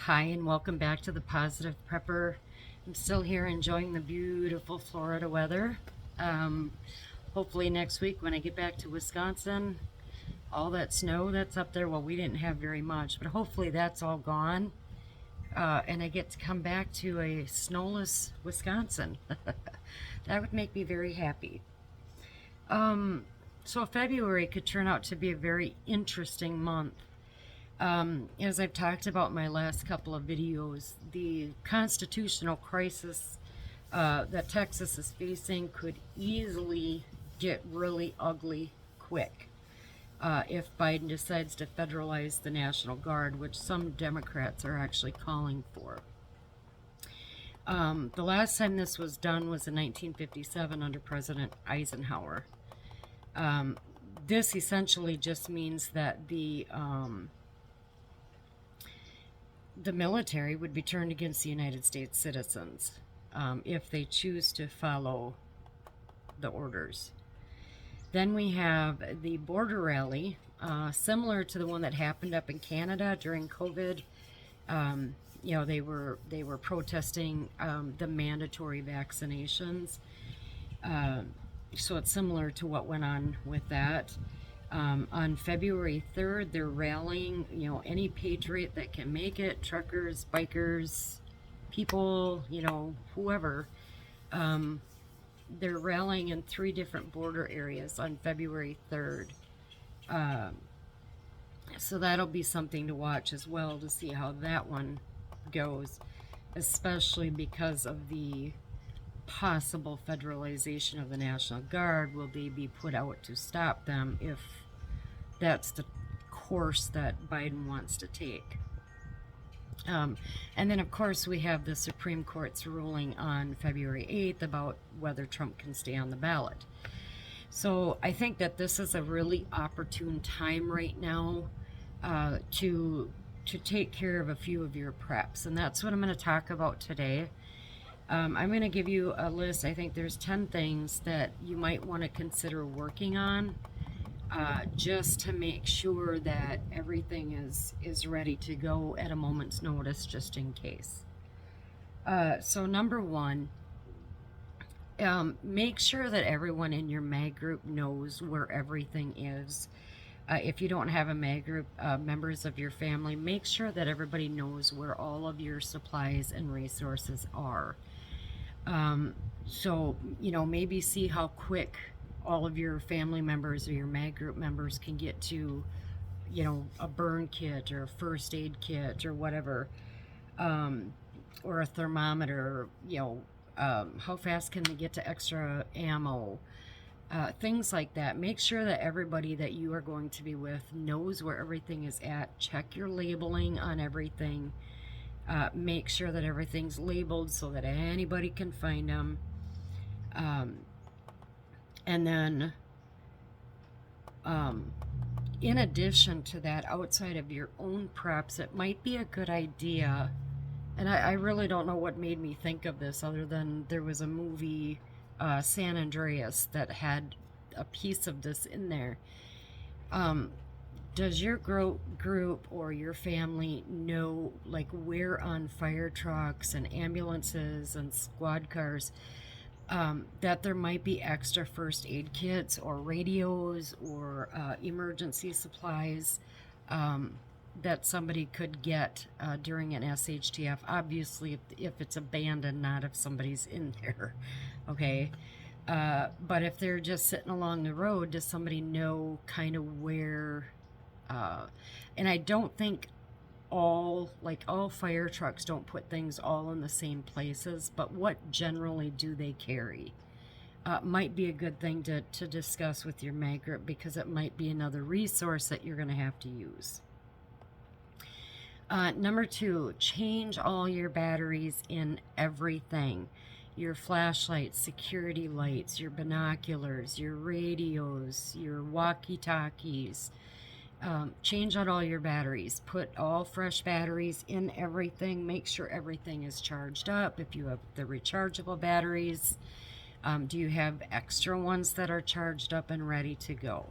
Hi, and welcome back to the Positive Prepper. I'm still here enjoying the beautiful Florida weather. Um, Hopefully next week when I get back to Wisconsin, all that snow that's up there, well, we didn't have very much, but hopefully that's all gone. And I get to come back to a snowless Wisconsin. That would make me very happy. Um, so February could turn out to be a very interesting month. As I've talked about in my last couple of videos, the constitutional crisis that Texas is facing could easily get really ugly quick if Biden decides to federalize the National Guard, which some Democrats are actually calling for. The last time this was done was in 1957 under President Eisenhower. Um, this essentially just means that the military would be turned against the United States citizens if they choose to follow the orders. Then we have the border rally, similar to the one that happened up in Canada during COVID. They were protesting the mandatory vaccinations. So it's similar to what went on with that. On February 3rd, they're rallying, any patriot that can make it, truckers, bikers, people, whoever. They're rallying in 3 different border areas on February 3rd. So that'll be something to watch as well to see how that one goes, especially because of the possible federalization of the National Guard. Will they be put out to stop them if that's the course that Biden wants to take? And then, of course, we have the Supreme Court's ruling on February 8th about whether Trump can stay on the ballot. So I think that this is a really opportune time right now to take care of a few of your preps. And that's what I'm going to talk about today. I'm going to give you a list. I think there's 10 things that you might want to consider working on just to make sure that everything is ready to go at a moment's notice, just in case. So number one, make sure that everyone in your MAG group knows where everything is. If you don't have a MAG group, members of your family, make sure that everybody knows where all of your supplies and resources are. So, maybe see how quick all of your family members or your MAG group members can get to, a burn kit or a first aid kit or whatever, or a thermometer, how fast can they get to extra ammo, things like that. Make sure that everybody that you are going to be with knows where everything is at. Check your labeling on everything. Make sure that everything's labeled so that anybody can find them. And then, in addition to that, outside of your own preps, it might be a good idea, and I really don't know what made me think of this other than there was a movie, San Andreas, that had a piece of this in there. Does your group or your family know, like, where on fire trucks and ambulances and squad cars that there might be extra first aid kits or radios or emergency supplies that somebody could get during an SHTF? Obviously, if it's abandoned, not if somebody's in there, okay? But if they're just sitting along the road, does somebody know kind of where? And I don't think all fire trucks don't put things all in the same places, but what generally do they carry? Might be a good thing to discuss with your MAG group, because it might be another resource that you're going to have to use. Number 2, change all your batteries in everything. Your flashlights, security lights, your binoculars, your radios, your walkie-talkies. Change out all your batteries. Put all fresh batteries in everything. Make sure everything is charged up. If you have the rechargeable batteries, do you have extra ones that are charged up and ready to go?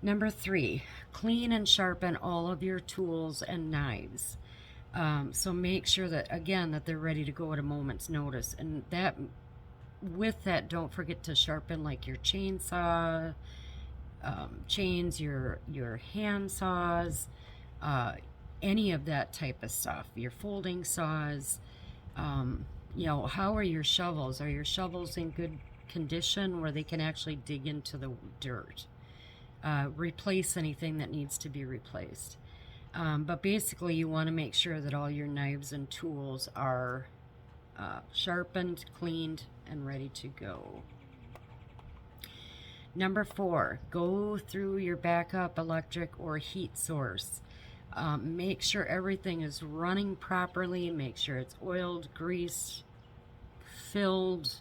Number 3, clean and sharpen all of your tools and knives. So make sure that, again, that they're ready to go at a moment's notice. And that, with that, don't forget to sharpen like your chainsaw, chains, your hand saws, any of that type of stuff, your folding saws. You know, how are your shovels? Are your shovels in good condition where they can actually dig into the dirt? Replace anything that needs to be replaced. But basically, you want to make sure that all your knives and tools are sharpened, cleaned, and ready to go. Number 4, go through your backup electric or heat source. Make sure everything is running properly. Make sure it's oiled, greased, filled.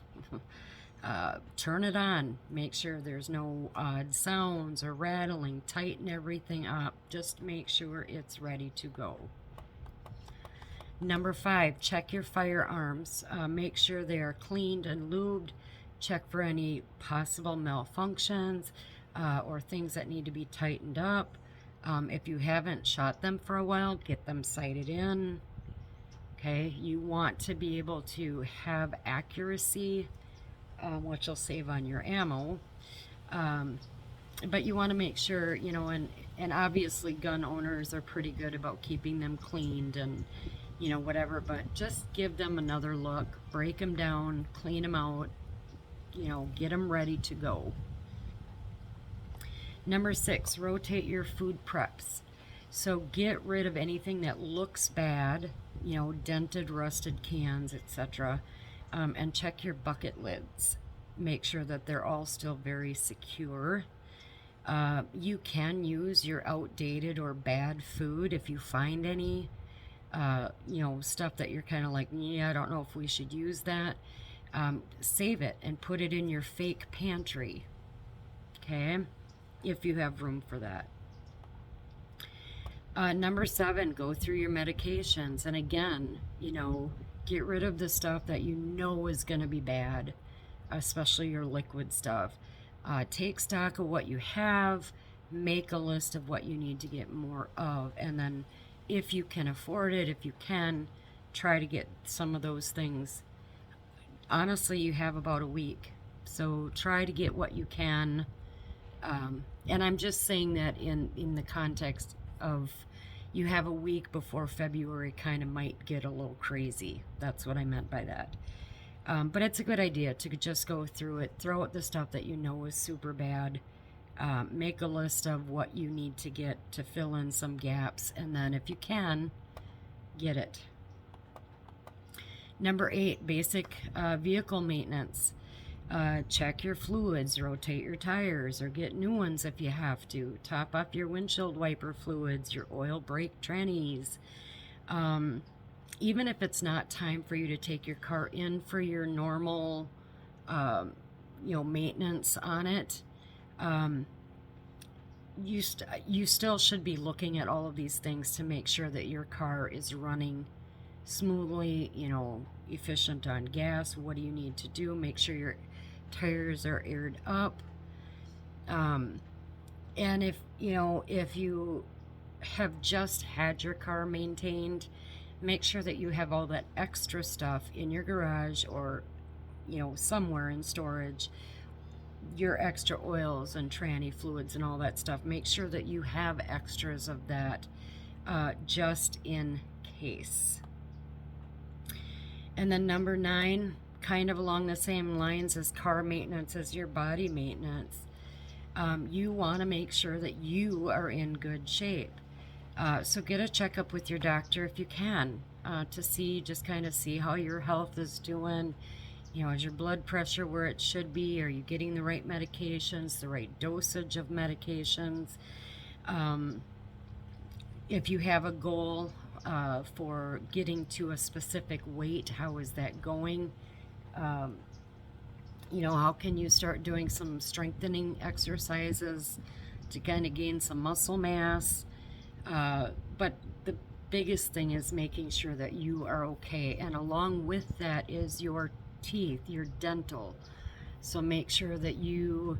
Turn it on. Make sure there's no odd sounds or rattling. Tighten everything up. Just make sure it's ready to go. Number 5, check your firearms. Make sure they are cleaned and lubed. Check for any possible malfunctions or things that need to be tightened up. If you haven't shot them for a while, get them sighted in. Okay, you want to be able to have accuracy, which will save on your ammo. But you want to make sure, you know, and obviously gun owners are pretty good about keeping them cleaned and, you know, whatever, but just give them another look, break them down, clean them out, you know, get them ready to go. Number 6, rotate your food preps. So get rid of anything that looks bad, you know, dented, rusted cans, etc. And check your bucket lids. Make sure that they're all still very secure. You can use your outdated or bad food if you find any, you know, stuff that you're kind of like, yeah, I don't know if we should use that. Save it and put it in your fake pantry, okay, if you have room for that. Number 7, go through your medications. And again, you know, get rid of the stuff that you know is going to be bad, especially your liquid stuff. Take stock of what you have, make a list of what you need to get more of, and then if you can afford it, if you can, try to get some of those things. Honestly, you have about a week, so try to get what you can. And I'm just saying that in the context of you have a week before February kind of might get a little crazy. That's what I meant by that. But it's a good idea to just go through it, throw out the stuff that you know is super bad, make a list of what you need to get to fill in some gaps, and then if you can, get it. Number 8, basic vehicle maintenance. Check your fluids, rotate your tires, or get new ones if you have to. Top up your windshield wiper fluids, your oil brake trannies. Even if it's not time for you to take your car in for your normal, you know, maintenance on it, you still should be looking at all of these things to make sure that your car is running smoothly, you know, efficient on gas. What do you need to do? Make sure your tires are aired up. And if you have just had your car maintained, make sure that you have all that extra stuff in your garage or, you know, somewhere in storage, your extra oils and tranny fluids and all that stuff. Make sure that you have extras of that just in case. And then number 9, kind of along the same lines as car maintenance as your body maintenance. You want to make sure that you are in good shape. So get a checkup with your doctor if you can, to just kind of see how your health is doing. You know, is your blood pressure where it should be? Are you getting the right medications, the right dosage of medications? If you have a goal for getting to a specific weight, how is that going? You know, how can you start doing some strengthening exercises to kind of gain some muscle mass? But the biggest thing is making sure that you are okay. And along with that is your teeth, your dental. So make sure that you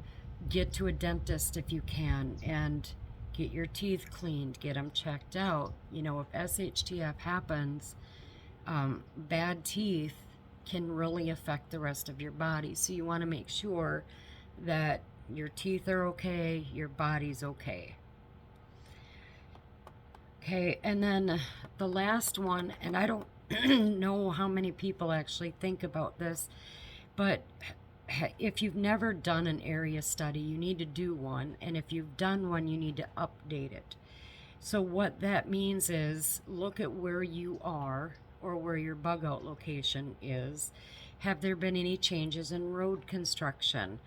Get to a dentist if you can and get your teeth cleaned, get them checked out. You know, if SHTF happens, bad teeth can really affect the rest of your body. So you want to make sure that your teeth are okay, your body's okay. Okay, and then the last one, and I don't know how many people actually think about this, but if you've never done an area study, you need to do one. And if you've done one, you need to update it. So what that means is look at where you are or where your bug out location is. Have there been any changes in road construction?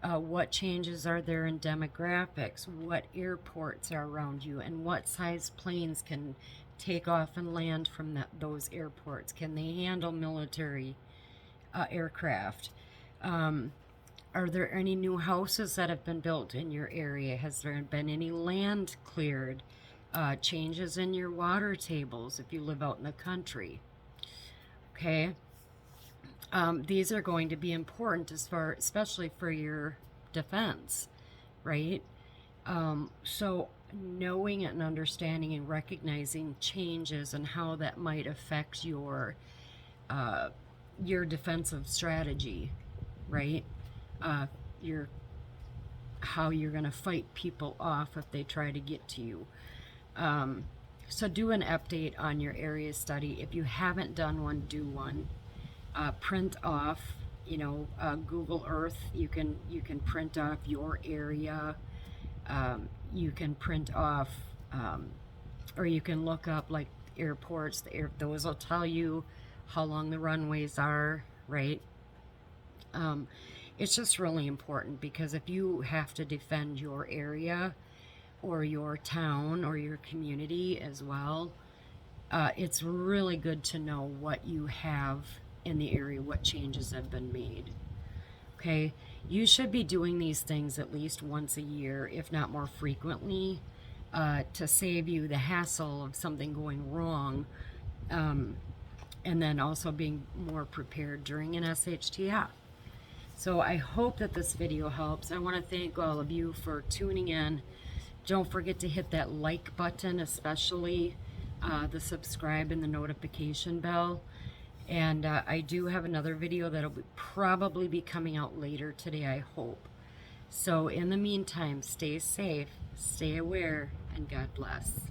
What changes are there in demographics? What airports are around you? And what size planes can take off and land from those airports? Can they handle military aircraft? Are there any new houses that have been built in your area? Has there been any land cleared? Changes in your water tables if you live out in the country. Okay. These are going to be important especially for your defense, right? So knowing and understanding and recognizing changes and how that might affect your defensive strategy, right? How you're going to fight people off if they try to get to you. So do an update on your area study. If you haven't done one, do one. Print off, Google Earth. You can print off your area. You can print off, or you can look up like airports. Those will tell you how long the runways are, right? It's just really important because if you have to defend your area or your town or your community as well, it's really good to know what you have in the area, what changes have been made. Okay, you should be doing these things at least once a year, if not more frequently, to save you the hassle of something going wrong, and then also being more prepared during an SHTF. So I hope that this video helps. I want to thank all of you for tuning in. Don't forget to hit that like button, especially the subscribe and the notification bell. And I do have another video that'll probably be coming out later today, I hope. So in the meantime, stay safe, stay aware, and God bless.